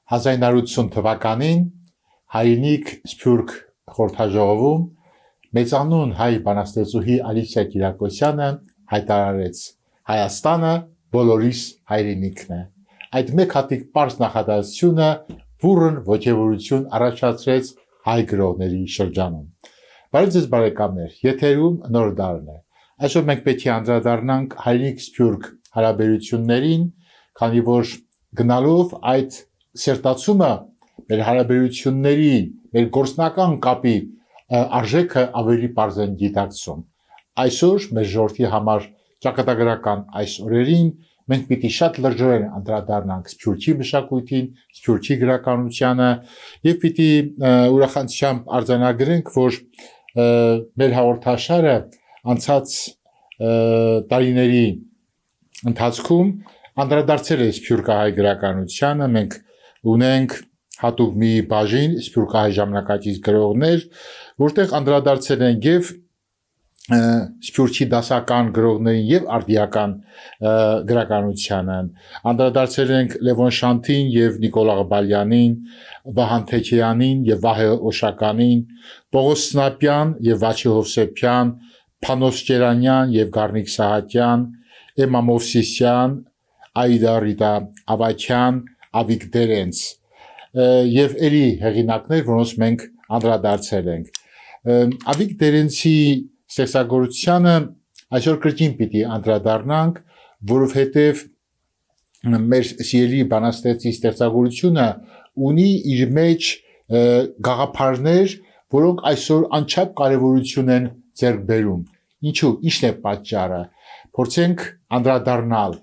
1980 թվականին հայրենիք Սփյուռք խորհրդաժողովում մեծանուն հայ բանաստեղծուհի Ալիսիա Կիրակոսյանը հայտարարեց. Հայաստանը բոլորիս հայրենիքն է։ Այդ մեկ հատիկ պարզ նախադասությունը բուռն ոգևորություն առաջացրեց հայ գրողների շրջանում։ Բարև ձեզ բարեկամներ, եթերում նոր դարն է։ Այսօր մենք պետք է անդրադառնանք հայրենիք Սփյուռք հարաբերություններին, քանի որ գնալով այդ սերտացումը մեր հարաբերությունների, մեր գործնական կապի արժեքը ավելի պարզ են գիտակցում։ Այսօր մեր ժողովրդի համար ճակատագրական այս օրերին մենք պիտի շատ լրջորեն անդրադառնանք Սփյուռքի մշակույթին, Սփյուռքի գրականությանը եւ պիտի ուրախացությամբ արձանագրենք, որ մեր հաղորդաշարը անցած տարիների ընթացքում անդրադարձել է Սփյուռքահայ գրականությանը։ Մենք ունենք հատուկ մի բաժին Սփյուռքահայ ժամանակակից գրողներ, որտեղ անդրադարձել են եւ Սփյուռքի դասական գրողներին եւ արդիական գրականությանը, անդրադարձել ենք Լևոն Շանթին եւ Նիկոլ Աղբալյանին, Վահան Թեքեյանին եւ Վահե Օշականին, Պողոս Սնապյան եւ Վաչե Հովսեփյան, Փանոս Կերանյան եւ Գառնիկ Սահակյան, Էմմա Մովսիսյան, Այդա Ռիտա Ավակյան, Ավիկ Դերենց եւ ելի հեղինակներ, որոնց մենք անդրադարձել ենք։ Ավիկ Դերենցի ստեղծագործությանը այսօր կրկին պիտի անդրադառնանք, որովհետև մեր սիրելի բանաստեղծի ստեղծագործությունը ունի իր մեջ գաղափարներ, որոնք այսօր անչափ կարևորություն են ձեռք բերում։ Ինչու՞, ի՞նչն է պատճառը։ Փորձենք անդրադառնալ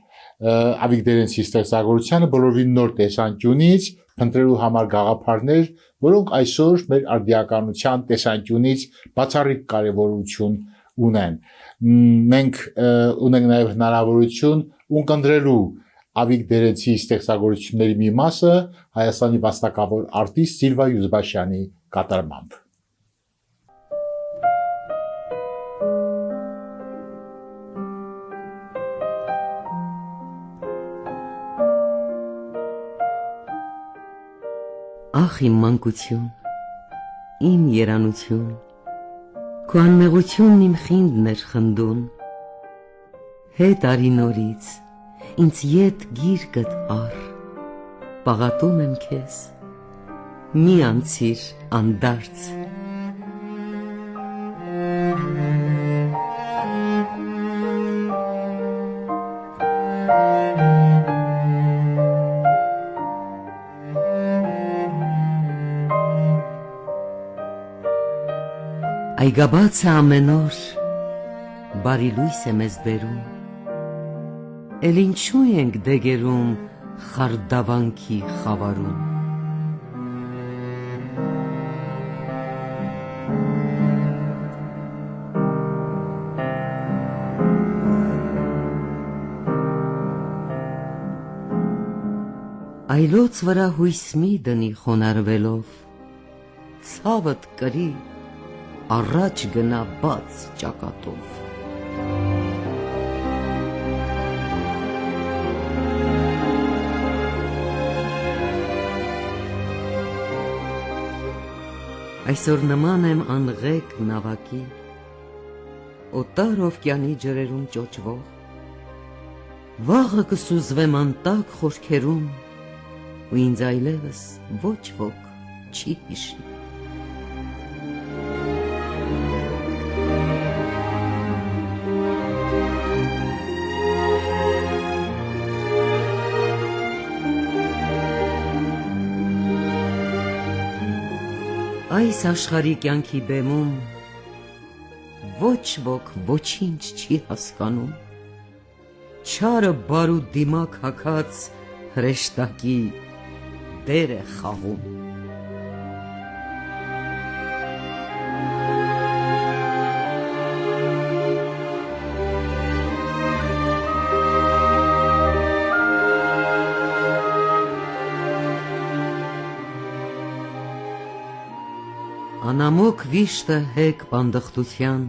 Ավիկ Դերենցի ստեղծագործությանը բոլորովին նոր տեսանկյունից, փնտրելու համար գաղափարներ, որոնք այսօր մեր արդիականության տեսանկյունից բացառիկ կարևորություն ունեն։ Մենք ունենք նաև հնարավորություն ունկնդրելու Ավիկ Դերենցի ստեղծագործությունների մի մասը Հայաստանի վաստակավոր արտիստ Սիլվա Յուզբաշյանի կատարմամբ։ Ախ իմ մանկություն, իմ երանություն, քո անմեղությունն իմ խինդն էր խնդուն, հետ արի նորից, ինձ ետ գիրկդ առ, պաղատում եմ քեզ, մի անցիր անդարձ։ Այգաբացը ամեն օր բարի լույս է մեզ բերում, էլ ինչու ենք դեգերում խարդավանքի խավարում։ Այլոց վրա հույս մի դնի խոնարհվելով, ցավդ կրի առաջ գնա բաց ճակատով։ Այսօր նման եմ անղեկ նավակի, օտար օվկիանի ջրերում ճոճվող, վաղը կսուզվեմ անտակ խորքերում, ու ինձ այլևս ոչ ոք չի հիշի։ Այս աշխարհի կյանքի բեմում ոչ ոք ոչինչ չի հասկանում, չարը բարու դիմակ հագած հրեշտակի դեր է խաղում։ Անամոք վիշտը հեկ բանդխտության,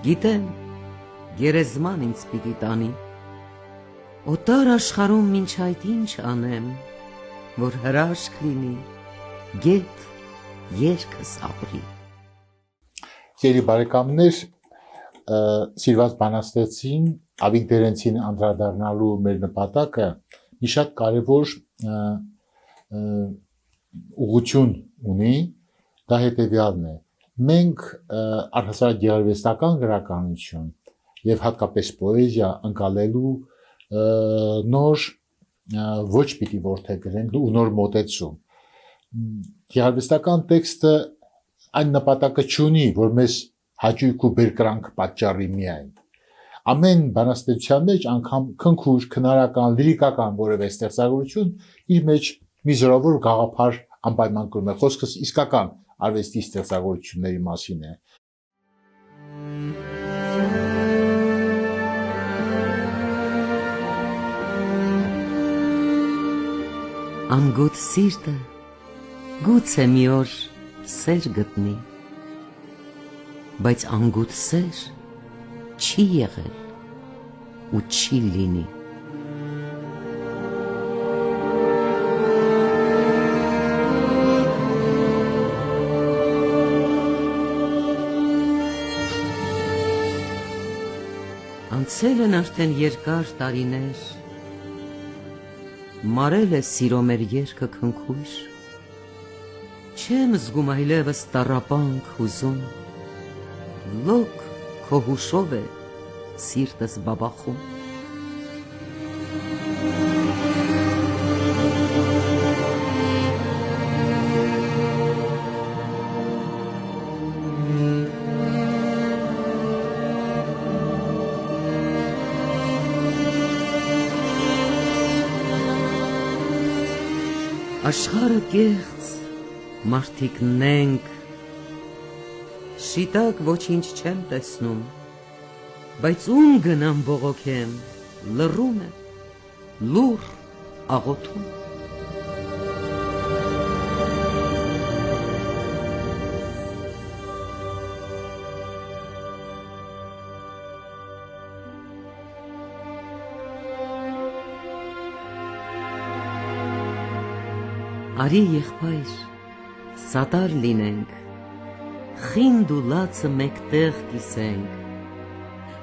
գիտեմ, գերեզման ինձ պիտի տանի, օտար աշխարհում մինչ այդ ինչ անեմ, որ հրաշք լինի, գետ երկս ապրի։ Սիրելի բարեկամներ, սիրված բանաստեղծին Ավիկ Դերենցին անդրադառնալու մեր նպատակը մի շատ կարևոր ուղղություն ունի, դա հետևյալն է. մենք առհասարակ գեղարվեստական գրականություն եւ հատկապես պոեզիա ընկալելու նոր ոչ պիտի որդեգրենք ու նոր մոտեցում։ Գեղարվեստական տեքստը այն նպատակը չունի, որ մեզ հաճույք ու բերկրանք պատճառի միայն։ Ամեն բանաստեղծության մեջ անգամ քնքուշ, քնարական, լիրիկական որևէ ստեղծագործություն իր մեջ մի զորավոր գաղափար անպայման կրում է։ Խոսքս իսկական արվեստի ստեղծագործությունների մասին է։ Անգութ սիրտը գուցե մի օր սեր գտնի, բայց անգութ սեր չի եղել ու չի լինի։ Անցել են արդեն երկար տարիներ, մարել է սիրո մեր երգը քնքուշ, չեմ զգում այլևս տառապանք հուզում, լոկ քո հուշով է սիրտս բաբախում։ Աշխարհը կեղծ, մարդիկ նենք, շիտակ ոչինչ չեմ տեսնում, բայց ում գնամ բողոքեմ, լռում է, լուռ աղոթում։ Արի եղբայր, սատար լինենք, խինդ ու լացը մեկտեղ կիսենք,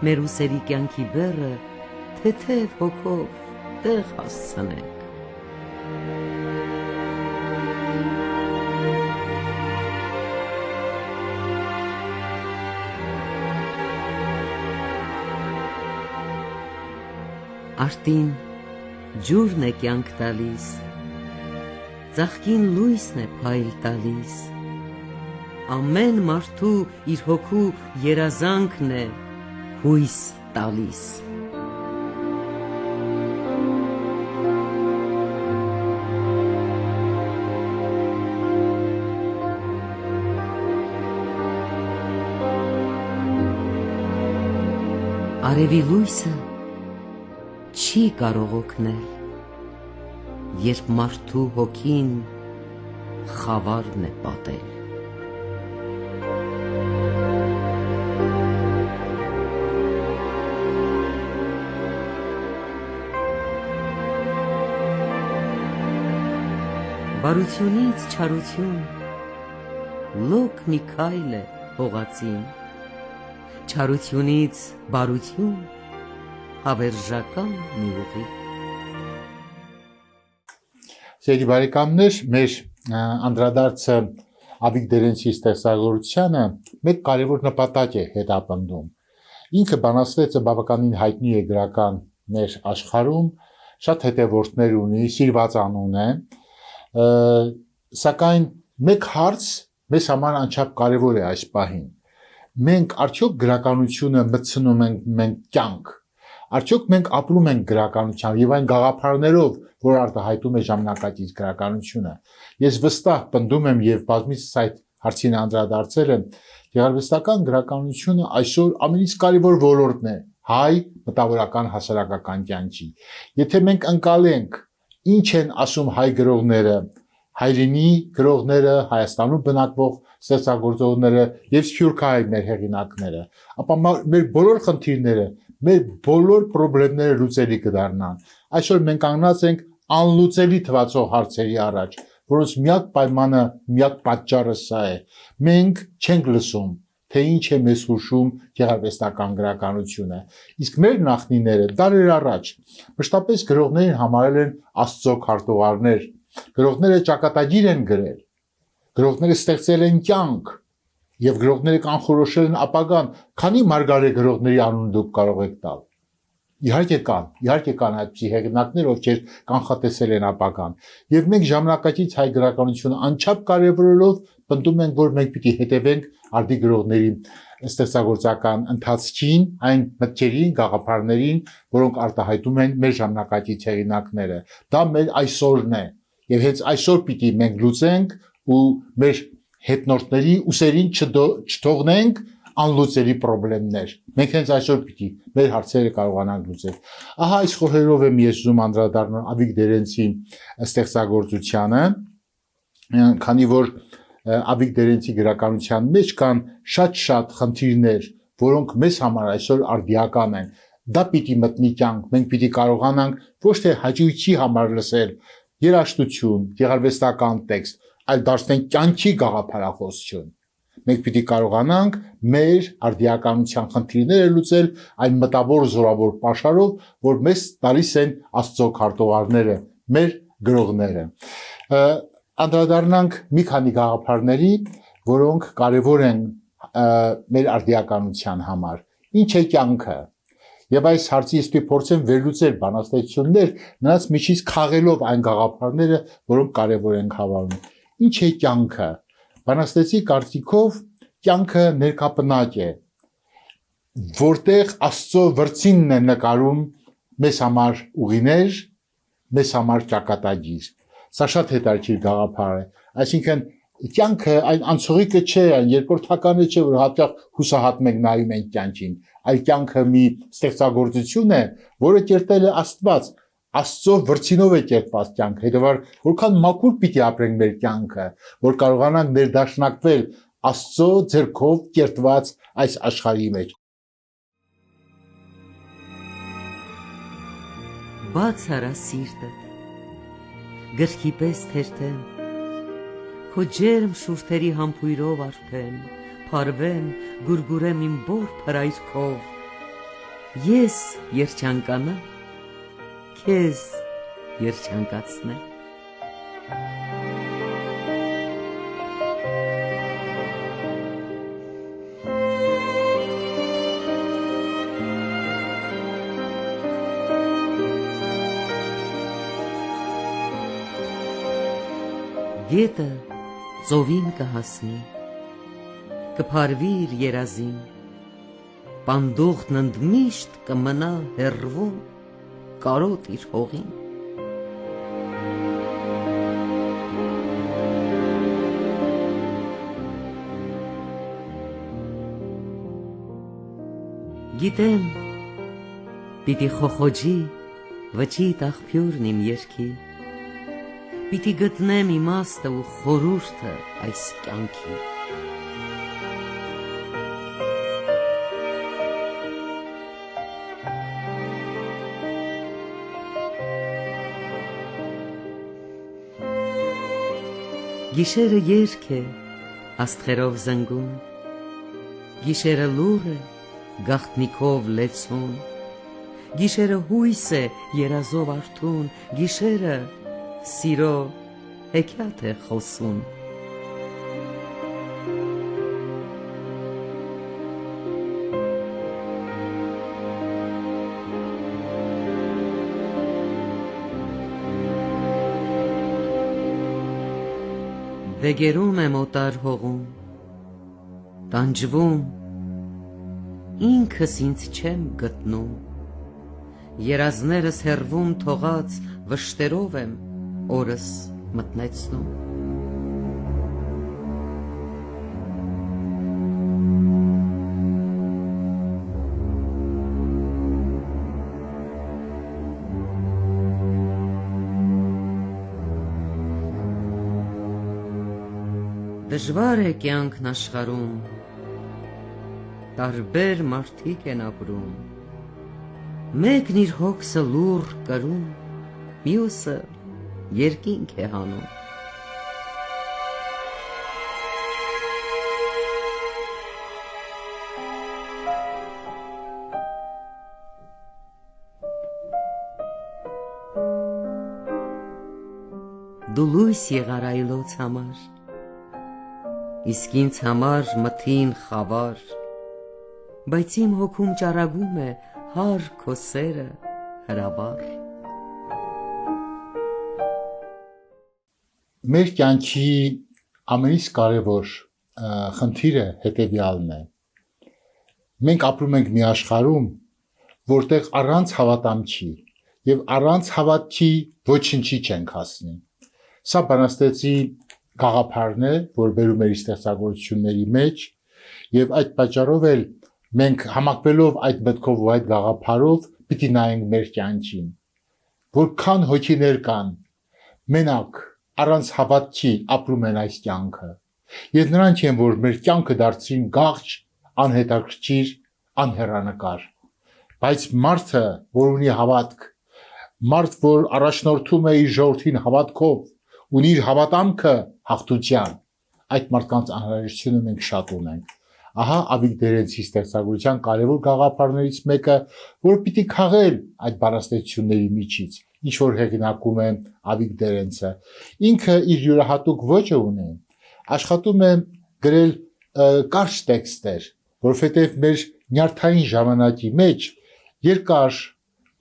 մեր ուսերի կյանքի բեռը թեթև հոգով տեղ հասցնենք։ Արտին ջուրն է կյանք տալիս, ծաղկին լույսն է փայլ տալիս, ամեն մարդու իր հոգու երազանքն է հույս տալիս։ Արևի լույսը չի կարող օգնել, երբ մարդու հոգին խավարն է պատել։ Բարությունից չարություն, լոկ մի քայլ է հողածին, չարությունից բարություն, հավերժական մի ուղի։ Սիրելի բարեկամներ, մեր անդրադարձը Ավիկ Դերենցի ստեղծագործությանը մեկ կարևոր նպատակ է հետապնդում։ Ինքը բանաստեղծը բավականին հայտնի է գրական մեր աշխարհում, շատ հետևորդներ ունի, սիրված անուն է, սակայն մեկ հարց մեզ համար անչափ կարևոր է այս պահին։ Մենք արդյոք գրականությունը մտցնում ենք մենք կյանք, արդյոք մենք ապրում ենք գրականությամբ եւ այն գաղափարներով, որ արտահայտում է ժամանակակից գրականությունը։ Ես վստահ պնդում եմ եւ բազմիցս այդ հարցին անդրադարձել եմ, գեղարվեստական գրականությունը այսօր ամենից կարևոր ոլորտն է հայ մտավորական հասարակական կյանքի։ Եթե մենք ընկալենք ինչ են ասում հայ գրողները, հայրենի գրողները, Հայաստանում բնակվող ստեղծագործողները եւ սփյուռքահայ մեր հեղինակները, ապա մեր բոլոր խնդիրները, մեր բոլոր խնդիրները լուծելի կդառնան։ Այսօր մենք կանգնած ենք անլուծելի թվացող հարցերի առաջ, որոնց միակ պայմանը, միակ պատճառը սա է։ Մենք չենք լսում, թե ինչ է մեզ հուշում գեղարվեստական գրականությունը։ Իսկ մեր նախնիները դարեր առաջ մշտապես գրողներին համարել են Աստծո քարտուղարներ, գրողները ճակատագիր են գրել, գրողները ստեղծել են կյանք եւ գրողները կանխորոշել են ապագան։ Քանի մարգարե գրողների անուն դուք կարող եք տալ։ Իհարկե կան այդպիսի հեղինակներ, ովքեր կանխատեսել են ապագան։ Եվ մենք ժամանակակից հայ գրականությունը անչափ կարևորելով պնդում ենք, որ մենք պիտի հետևենք արդի գրողների ստեղծագործական ընթացքին, այն մտքերին, գաղափարներին, որոնք արտահայտում են մեր ժամանակակից հեղինակները։ Դա մեր այսօրն է։ Եվ հենց այսօր պիտի մենք լուծենք ու մեր հետնորդների ուսերին չթողնենք անլուծելի խնդիրներ։ Մենք հենց այսօր պիտի մեր հարցերը կարողանանք լուծել։ Ահա այս խոհերով եմ ես ուզում անդրադառնալ Ավիկ Դերենցի ստեղծագործությանը, քանի որ Ավիկ Դերենցի գրականության մեջ կան շատ խնդիրներ, որոնք մեզ համար այսօր արդիական են։ Դա պիտի մտնի կյանք, մենք պիտի կարողանանք ոչ թե հաճույքի համար լսել երաժշտություն, գեղարվեստական տեքստ, այլ դարձնենք կյանքի գաղափարախոսություն։ Մենք պիտի կարողանանք մեր արդիականության խնդիրները լուծել այն մտավոր զորավոր պաշարով, որ մեզ տալիս են Աստծո քարտուղարները, մեր գրողները։ Անդրադառնանք մի քանի գաղափարների, որոնք կարևոր են մեր արդիականության համար։ Ինչ է կյանքը։ Եվ այս հարցի ես պիտի փորձեմ վերլուծել բանաստեղծություններ, նրանց միջից քաղելով այն գաղափարները, որոնք կարևոր են հավանում։ Ինչ է կյանքը։ Բանաստեղծի կարծիքով կյանքը ներքապնակ է, որտեղ Աստծո վրձինն է նկարում մեզ համար ուղիներ, մեզ համար ճակատագիր։ Սա շատ հետաքրքիր գաղափար է։ Այսինքն կյանքը այն անցողիկը չէ, այն երկրորդականը չէ, որ հաճախ հուսահատում ենք նայում ենք կյանքին, այլ կյանքը մի ստեղծագործություն է, որը կերտել է Աստված, Աստծո վրձինով է կերտված կյանքը, հետևաբար որքան մաքուր պիտի ապրենք մեր կյանքը, որ կարողանանք ներդաշնակվել Աստծո ձեռքով կերտված այս աշխարհի մեջ։ Բաց արա սիրտդ, գրքի պես թերթեմ, քո ջերմ շուրթերի համբույրով արփեմ, փարվեմ, գուրգուրեմ իմ բոր փրայրքով, ես երջանկանամ, քեզ երջանկացնեմ։ Գետը ծովին կհասնի, կփարվի իր երազին, պանդուխտն ընդմիշտ կմնա հեռվում, կարոտ իր հողին։ Գիտեմ, պիտի խոխոջի վճիտ աղբյուրն իմ երգի, պիտի գտնեմ իմաստը ու խորհուրդը այս կյանքի։ Գիշերը երգ է աստղերով զնգում, գիշերը լուռ է գաղտնիքով լեցուն, գիշերը հույս է երազով արթուն, գիշերը սիրո հեքիաթ է խոսում։ Վեգերում եմ օտար հողում, տանջվում, ինքս ինձ չեմ գտնում, երազներս հեռվում թողած վշտերով եմ օրս մտնեցնում։ Դժվար է կյանքն աշխարհում, տարբեր մարդիկ են ապրում, մեկն իր հոգսը լուռ կրում, մյուսը երկինք է հանում։ Դու լույս եղար այլոց համար, իսկ ինձ համար մթին խավար, բայց իմ հոգում ճարագում է հար քո սերը հրավառ։ Մեր կյանքի ամենից կարևոր խնդիրը հետևյալն է։ Մենք ապրում ենք մի աշխարհում, որտեղ առանց հավատամքի եւ առանց հավատքի ոչինչի չենք հասնի։ Սա բանաստեղծի գաղափարն է, որ բերում էր իր ստեղծագործությունների մեջ, եւ այդ պատճառով էլ մենք համակվելով այդ մտքով ու այդ գաղափարով պիտի նայենք մեր կյանքին, որքան հոգիներ կան, մենակ առանց հավատքի ապրում են այս կյանքը, եւ նրանք են, որ մեր կյանքը դարձրին գաղջ, անհետաքրքիր, անհեռանկար, բայց մարդը, որ ունի հավատք, մարդ, որ առաջնորդում է իր ժողովրդին հավատքով, ունի իր հավատամքը հաղթության, այդ մարդկանց անհրաժեշտությունը մենք շատ ունենք։ Ահա Ավիկ Դերենցի ստեղծագործության կարևոր գաղափարներից մեկը, որ պիտի քաղել այդ բանաստեղծությունների միջից, ինչ որ հեղինակում է Ավիկ Դերենցը։ Ինքը իր յուրահատուկ ոճը ունի, աշխատում է գրել կարճ տեքստեր, որովհետև մեր նյարդային ժամանակի մեջ երկար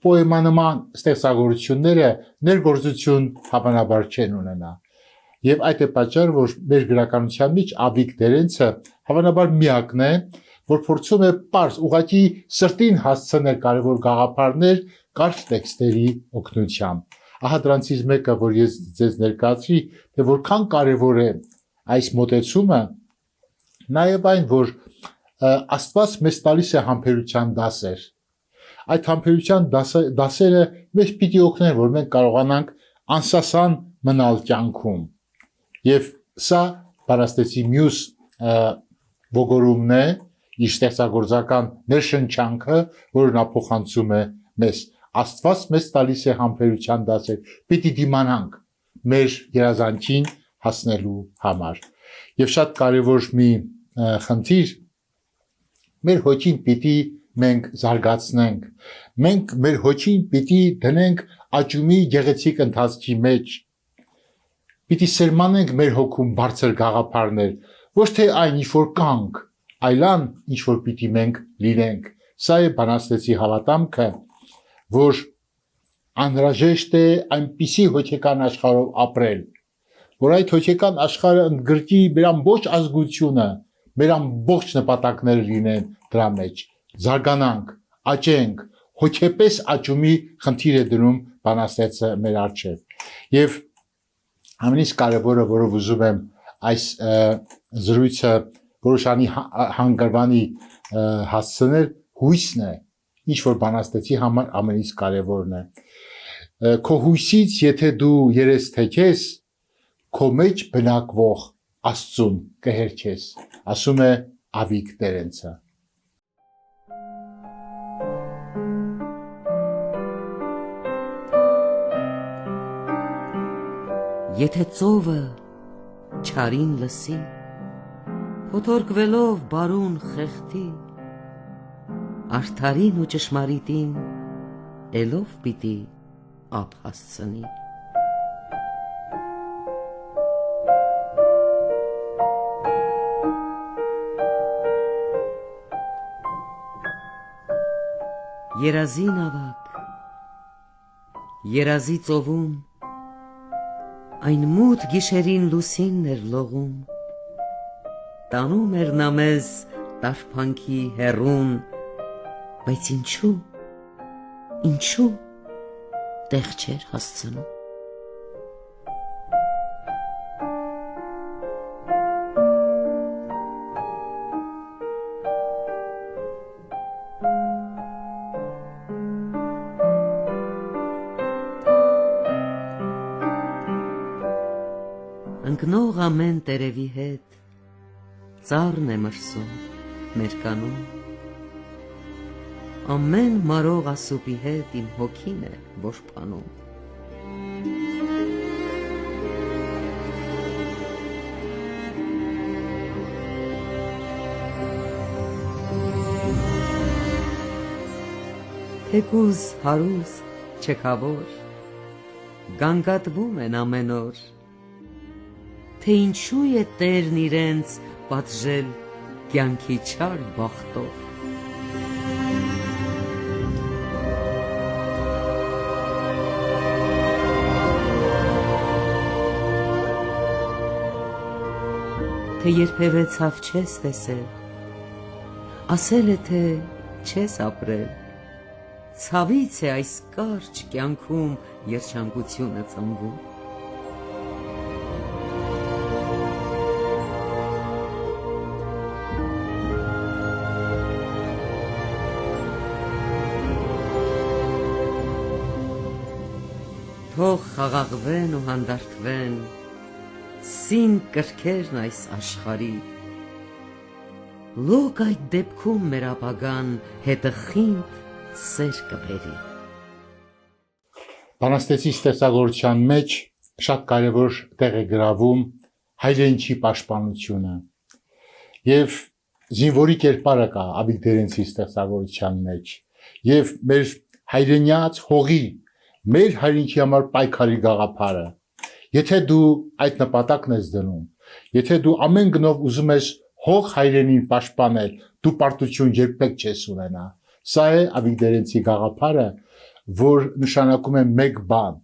պոեմանման ստեղծագործությունները ներգործություն հավանաբար չեն ունենա։ Եվ այդ է պատճառը, որ մեր գրականության մեջ Ավիկ Դերենցը հավանաբար միակն է, որ փորձում է պարզ ուղղակի սրտին հասցնել կարևոր գաղափարներ կարճ տեքստերի օգնությամբ։ Ահա դրանցից մեկը, որ ես ձեզ ներկայացրի, թե որքան կարևոր է այս մոտեցումը, նաև այն, որ Աստված մեզ տալիս է համբերության դասեր։ Այդ համբերության դասերը մեզ պիտի օգնեն, որ մենք կարողանանք անսասան մնալ կյանքում։ Եվ սա բանաստեղծի մյուս ոգորումն է, իր ստեղծագործական ներշնչանքը, որը նա փոխանցում է մեզ։ Աստված մեզ տալիս է համբերության դասեր, պիտի դիմանանք մեր երազանքին հասնելու համար։ Եվ շատ կարևոր մի խնդիր, մեր հոգին պիտի մենք զարգացնենք, մենք մեր հոգին պիտի դնենք աճումի գեղեցիկ ընթացքի մեջ, պիտի սերմանենք մեր հոգում բարձր գաղափարներ, ոչ թե այն ինչ որ կանք, այլան ինչ որ պիտի մենք լինենք։ Սա է բանաստեղծի հավատամքը, որ անհրաժեշտ է այնպիսի հոգեկան աշխարհով ապրել, որ այդ հոգեկան աշխարհը ընդգրկի մեր ամբողջ ազգությունը, մեր ամբողջ նպատակները լինեն դրա մեջ, զարգանանք, աճենք, հոգեպես աճումի խնդիր է դնում բանաստեղծը մեր առջև։ Եվ ամենից կարևորը, որով ուզում եմ այս զրույցը որոշանի հանգրվանի հասցնել, հույսն է, ինչ որ բանաստեղծի համար ամենից կարևորն է։ Քո հույսից, եթե դու երես թեքես, քո մեջ բնակվող Աստծուն կհերքես, ասում է Ավիկ Դերենցը։ Եթե ծովը չարին լսի, փոթորկվելով բարուն խեղդի, արդարին ու ճշմարիտին էլով պիտի ափ հասցնի։ Երազին ավակ, երազի ծովում, այն մութ գիշերին լուսինն էր լողում, տանում էր նա մեզ տարփանքի հեռուն, բայց ինչու տեղ չէր հասցնում։ Ընկնող ամեն տերևի հետ ծառն է մրսում մեր կանոն, ամեն մարող ասուպի հետ իմ հոգին է որպանում։ թեկուզ հարուստ, չքավոր, գանգատվում են ամեն օր, թե ինչու է Տերն իրենց պատժել կյանքի չար բախտով։ Թե երբևէ ցավ չես տեսել, ասել է թե չես ապրել, ցավից է այս կարճ կյանքում երջանկությունը ծնվում։ Թող խաղաղվեն ու հանդարտվեն սին կրքերն այս աշխարհի, լոկ այդ դեպքում մեր ապագան հետը խինդ սեր կբերի։ Բանաստեղծի ստեղծագործության մեջ շատ կարևոր տեղ է գրավում հայրենիքի պաշտպանությունը եւ զինվորի կերպարը կա Ավիկ Դերենցի ստեղծագործության մեջ եւ մեր հայրենյաց հողի մեր հայրենիքի համար պայքարի գաղափարը։ Եթե դու այդ նպատակն ես դնում, եթե դու ամեն գնով ուզում ես հող հայրենին պաշտպանել, դու պարտություն երբեք չես ունենա։ Սա է Ավիկ Դերենցի գաղափարը, որ նշանակում է մեկ բան.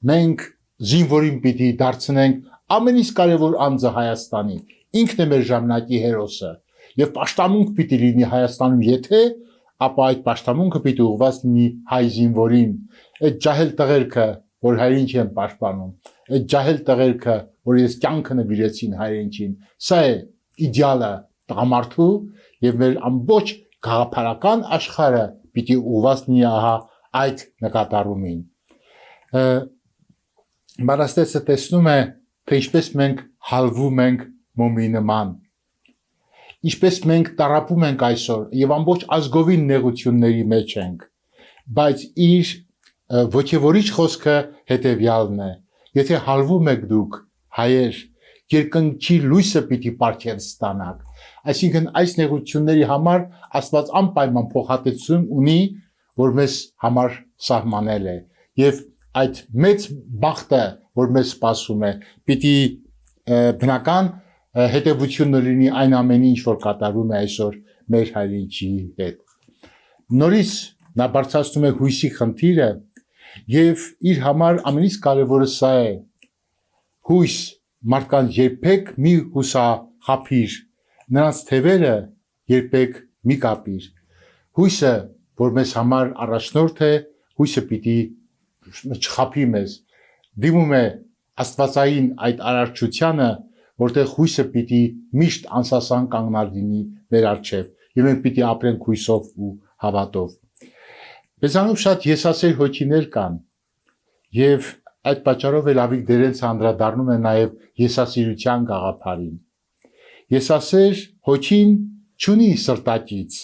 մենք զինվորին պիտի դարձնենք ամենից կարևոր անձը Հայաստանի, ինքն է մեր ժամանակի հերոսը, եւ պաշտամունք պիտի լինի Հայաստանում, եթե, ապա այդ պաշտամունքը պիտի ուղղված լինի հայ զինվորին, այդ ջահել տղերքը, որ հայրենիքի են պաշտպանում, այդ ջահել տղերքը, որ ես կյանքը նվիրեցին հայրենիքին, սա է իդեալը տղամարդու եւ մեր ամբողջ գաղափարական աշխարհը պիտի ուղղված լինի ահա այդ նկատառումին։ Բանաստեղծը տեսնում է, թե ինչպես մենք հալվում ենք մոմի նման, ինչպես մենք տարապում ենք այսօր եւ ամբողջ ազգովին նեղությունների մեջ ենք, բայց իր ոգևորիչ խոսքը հետեւյալն է. եթե հալվում եք դուք հայեր, երկնքի լույսը պիտի պարգև ստանաք, այսինքն այս նեղությունների համար Աստված անպայման փոխհատեցում ունի, որ մեզ համար սահմանել է եւ այդ մեծ բախտը, որ մեզ սպասում է, պիտի բնական հետևությունը լինի այն ամենի, ինչ որ կատարում է այսօր մեր հայրենիքի հետ։ Նորից նա բարձրացնում է հույսի խնդիրը եւ իր համար ամենից կարևորը սա է. հույս մարդկանց երբեք մի հուսախաբիր, նրանց թևերը երբեք մի կապիր։ Հույսը, որ մեզ համար առաջնորդ է, հույսը պիտի չխաբի մեզ, դիմում է աստվածային այդ արարչությանը, որտեղ հույսը պիտի միշտ անսասան կանգնած լինի մեր առջև եւ մենք պիտի ապրենք հույսով ու հավատով։ Մեզանով շատ եսասեր հոգիներ կան եւ այդ պատճառով էլ Ավիկ Դերենցը անդրադառնում է նաեւ եսասիրության գաղափարին։ Եսասեր հոգին չունի սրտակից,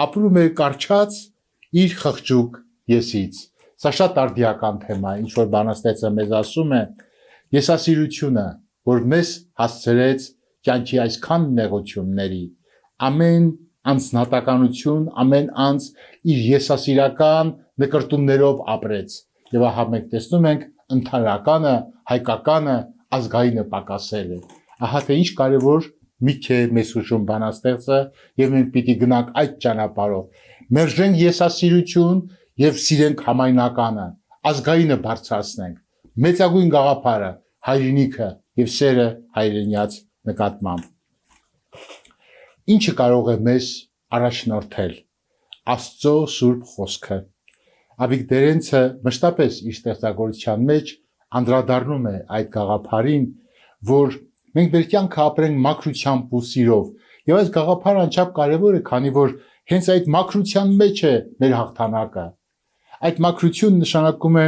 ապրում է կարճած իր խղճուկ եսից։ Սա շատ արդիական թեմա է, ինչ որ բանաստեղծը մեզ ասում է, եսասիրությունը, որ մեզ հասցրեց կյանքի այսքան նեղությունների, ամեն անձնահատականություն, ամեն անձ իր եսասիրական նկրտումներով ապրեց եւ ահա մենք տեսնում ենք ընդհանրականը, հայկականը, ազգայինը պակասել է։ Ահա թե ինչ կարևոր միք է մեզ հուշում բանաստեղծը եւ մենք պիտի գնանք այդ ճանապարհով, մերժենք եսասիրություն եւ սիրենք համայնականը, ազգայինը բարձրացնենք, մեծագույն գաղափարը, հայրենիքը եւ սերը հայրենյաց նկատմամբ։ Ինչը կարող է մեզ առաջնորդել Աստծո սուրբ խոսքը։ Ավիկ Դերենցը մշտապես իր ստեղծագործության մեջ անդրադառնում է այդ գաղափարին, որ մենք մեր կյանքը ապրենք մաքրությամբ ու սիրով։ Եվ այս գաղափարը անչափ կարևոր է, քանի որ հենց այդ մաքրության մեջ է մեր հաղթանակը։ Այդ մաքրությունը նշանակում է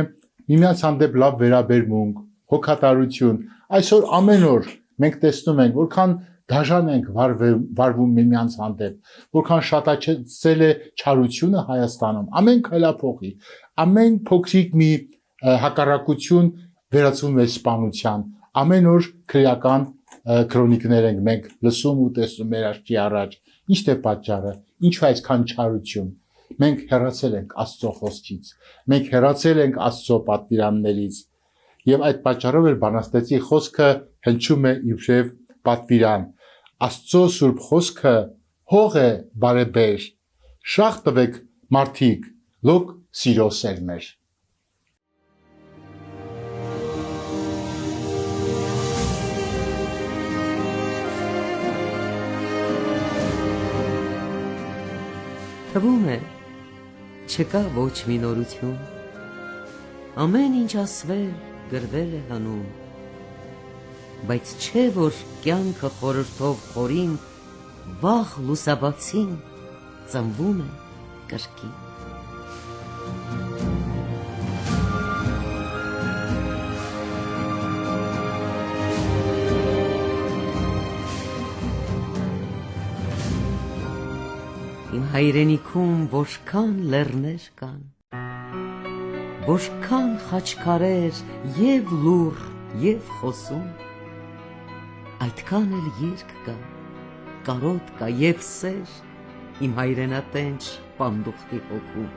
միմյանց հանդեպ լավ վերաբերմունք, հոգատարություն։ Այսօր ամեն օր մենք տեսնում ենք, որքան դաժան ենք վարվում միմյանց հանդեպ, որքան շատացել է չարությունը Հայաստանում, ամեն քայլափոխի, ամեն փոքրիկ մի հակառակություն վերածվում է սպանության, ամեն օր քրեական քրոնիկներ ենք մենք լսում ու տեսնում մեր աչքի առաջ, ի՞նչ է պատճառը, ինչու այսքան չարություն։ մենք հեռացել ենք Աստծո խոսքից, մենք հեռացել ենք Աստծո պատվիրաններից, եւ այդ պատճառով էլ բանաստեղծի խոսքը հնչում է իբրև պատվիրան։ Աստծո սուրբ խոսքը հող է բարեբեր, շաղ տվեք մարդիկ, լոկ սիրո սերմեր։ Թվում է, չկա ոչ մի նորություն, ամեն ինչ ասվել, գրվել է հանում, բայց չէ, որ կյանքը խորհրդով խորին, վաղ լուսաբացին, ծնվում է կրկին։ Իմ հայրենիքում որքան լեռներ կան, որքան խաչքարեր և լուռ, և խոսում, այդքան էլ երգ կա, կարոտ կա և սեր, իմ հայրենատենչ պանդուխտի հոգում։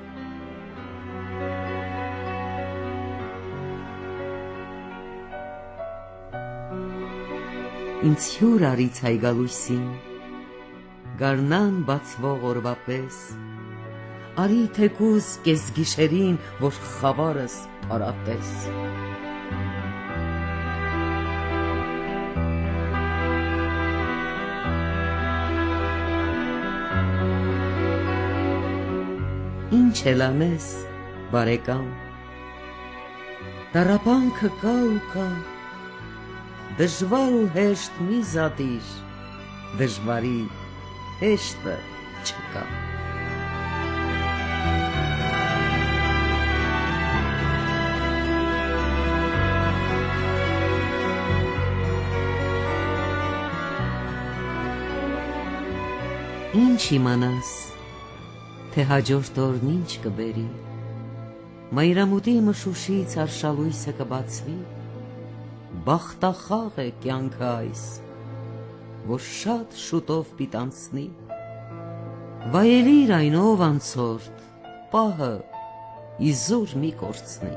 Ինձ հյուր արից հայգալույսին, գարնան բացվող օրվա պես, արի թեկուզ կես գիշերին, որ խավարս պարատես։ Ինչ էլ անես, բարեկամ, տառապանքը կա ու կա, դժվար ու հեշտ մի զատիր, դժվարի հեշտը չկա։ Ինչ իմանաս, թե հաջորդ օրն ինչ կբերի, մայրամուտի մշուշից արշալույսը կբացվի, բախտախաղ է կյանքը այս, որ շատ շուտով պիտանցնի, վայելիր այն ով անցորդ, պահը իզուր մի կորցնի։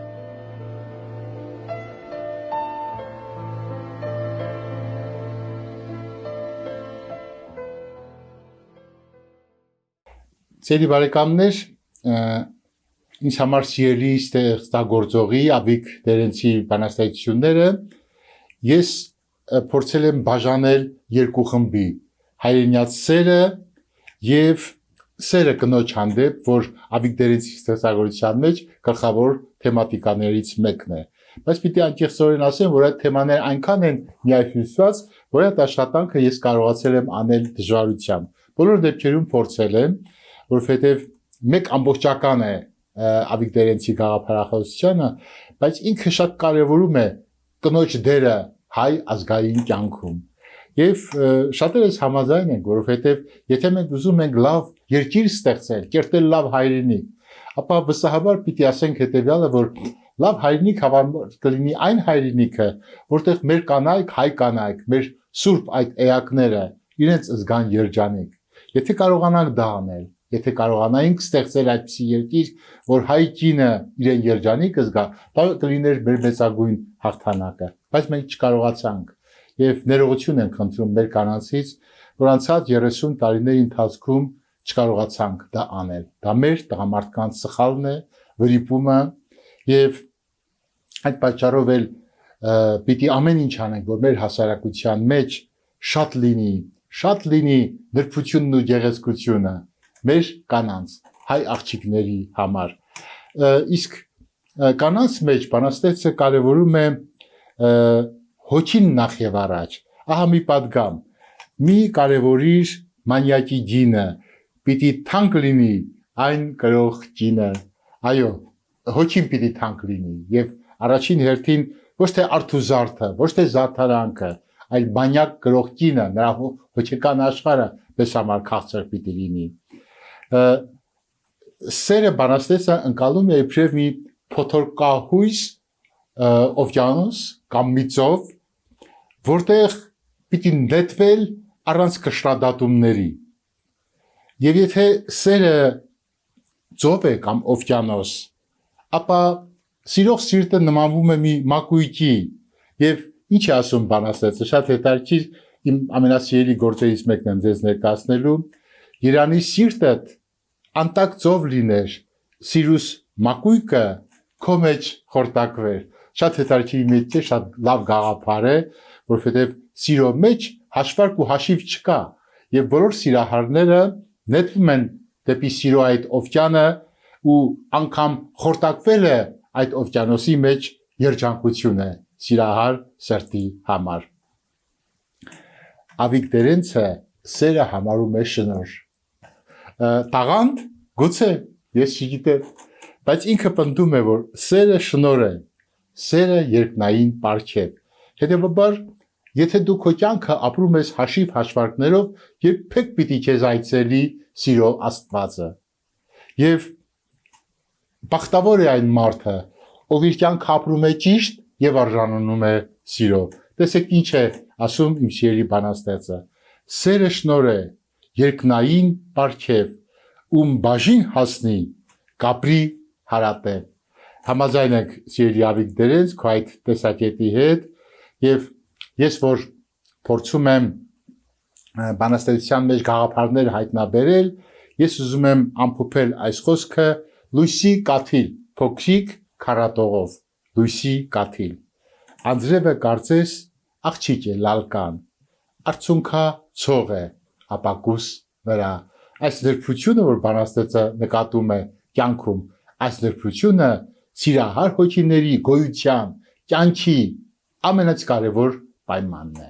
Սիրելի բարեկամներ, ինձ համար սիրելի ստեղծագործողի Ավիկ Տերենցի բանաստեղծությունները ես փորձել եմ բաժանել երկու խմբի՝ հայրենյաց սերը եւ սերը կնոջ հանդեպ, որ Ավիկ Տերենցի ստեղծագործության մեջ գլխավոր թեմատիկաներից մեկն է։ Բայց պիտի անկեղծորեն ասեմ, որ այդ թեմաները այնքան են միահյուսված, որ այդ աշխատանքը ես կարողացել եմ անել դժվարությամբ։ Բոլոր դեպքերում փորձել եմ, որովհետև մեկ ամբողջական է Ավիկ Տերենցի գաղափարախոսությունը, բայց ինքը շատ կարևորում է կնոջ դերը հայ ազգային կյանքում։ Եվ շատերս համաձայն ենք, որովհետև եթե մենք ուզում ենք լավ երկիր ստեղծել, կերտել լավ հայրենիք, ապա վստահաբար պիտի ասենք հետևյալը, որ լավ հայրենիք հավանաբար կլինի այն հայրենիքը, որտեղ մեր կանայք, հայ կանայք, մեր սուրբ այդ էակները իրենց զգան երջանիկ։ Եթե կարողանանք դա անել, եթե կարողանայինք ստեղծել այդպիսի երկիր, որ հայ կինը իրեն երջանիկ զգա, դա կլիներ մեր մեծագույն հաղթանակը, բայց մենք չկարողացանք եւ ներողություն ենք խնդրում մեր կանանցից, որ անցած 30 տարիների ընթացքում չկարողացանք դա անել։ Դա մեր տղամարդկանց սխալն է, վրիպումը եւ այդ պատճառով էլ պիտի ամեն ինչ անենք, որ մեր հասարակության մեջ շատ լինի նրբությունն ու գեղեցկությունը մեր կանանց, հայ աղջիկների համար։ Իսկ կանանց մեջ բանաստեղծը կարևորում է հոգին նախ եւ առաջ։ Ահա մի պատգամ. մի կարևորիր մանյակի գինը, պիտի թանկ լինի այն կրող գինը։ Այո, հոգին պիտի թանկ լինի եւ առաջին հերթին ոչ թե արթուզարդը, ոչ թե զարդարանքը, այլ մանյակ կրող գինը, նրա հոգեկան աշխարհը մեզ համար քաղցր պիտի լինի։ Սերը բանաստեղծը ընկալում է իբրև մի փոթորկահույս օվկիանոս կամ մի ծով, որտեղ պիտի նետվել առանց կշռադատումների։ Եվ եթե սերը ծով է կամ օվկիանոս, ապա սիրող սիրտը նմանվում է մի մակույկի եւ ինչ է ասում բանաստեղծը, շատ հետաքրքիր, իմ ամենասիրելի գործերից մեկն եմ ձեզ ներկայացնելու, Երանի սիրտդ անտակ ծով լիներ, սիրուս մակույկը քո մեջ խորտակվեր, շատ հետաքրքիր մեջ է, շատ լավ գաղափար է, որովհետեւ սիրո մեջ հաշվարկ ու հաշիվ չկա եւ բոլոր սիրահարները նետվում են դեպի սիրո այդ օվկիանը ու անգամ խորտակվել է այդ օվկիանոսի մեջ երջանկություն է սիրահար սրտի համար Ավիկ Տերենցը սերը համարում է շնոր տաղանդ գուցե ես չգիտեմ բայց ինքը պնդում է որ սերը շնոր է սերը երկնային պարգև հետեւաբար եթե դու քո կյանքը ապրում ես հաշիվ հաշվարկներով երբեք պիտի քեզ այցելի սիրո Աստվածը եւ բախտավոր է այն մարդը ով իր կյանքը ապրում է ճիշտ եւ արժանանում է սիրո տեսեք ինչ է ասում իմ սիրելի բանաստեղծը սերը շնոր է երկնային պարգև ում բաժին հասնի կապրի հարատե համաձայն եք սիրելի Ավիկ Տերենց քո այդ տեսակետի հետ եւ ես որ փորձում եմ բանաստեղծության մեջ գաղափարներ հայտնաբերել ես ուզում եմ ամփոփել այս խոսքը լույսի կաթիլ փոքրիկ քարատողով լույսի կաթիլ անձրևը կարծես աղջիկ է լալկան արցունքա ցող է ապակուս վրա այս դրբությունը որ բանաստեղծը նկատում է կյանքում այս դրբությունը սիրահար հոգիների գոյության կյանքի ամենից կարևոր պայմանն է